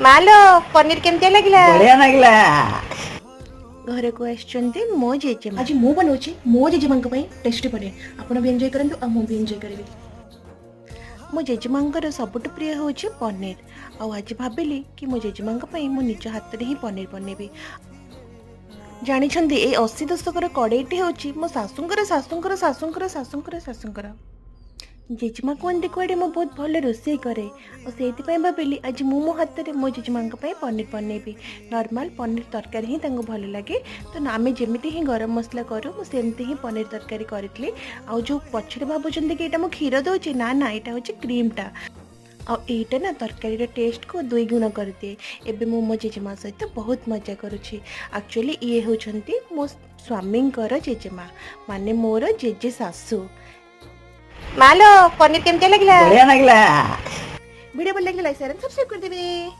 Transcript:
मालो पनीर केमती लगिला बढ़िया लगला। घर को आछंती मो जेजेमा आज मो बनौछि मो जेजेमा को पई टेस्टी पनीर आपण भी एंजॉय करंतु आ मो भी एंजॉय करबी। मो जेजेमांकर सबुठ प्रिय होछि पनीर आ आज भाबिली कि मो जेजेमांक पई मो निज हाथ रे ही पनीर बनेबी। जानिछंती ए 80 दशकर कड़ेईटी होछि मो सासुंकर सासुंकर सासुंकर सासुंकर सासुंकर जेजेमा कहते कुआड़े मो बहुत भल रोषे करे और से भाविली आज मो हाथ में मो जेजेमा पनीर बनैबी। नॉर्मल पनीर तरकारी ही भल लगे तो आम जमी ही गरम मसला करूँ सेमती ही पनीर तरकारी करी। आ जो पछे भावुं कि यहाँ क्षीर दौर ना ना यहाँ हूँ क्रीमटा आईटा ना तरकारी टेस्ट को दुई गुण कर दिए। एबे मो जेजेमा सहित बहुत मजा करुँची। एक्चुअली ये होती मो स्वामी जेजेमा माने मोर जेजे सासू। मालो पनीर केमती लगिला बढ़िया लगला। वीडियो भल लगे लाइक शेयर एंड सब्सक्राइब कर देबे।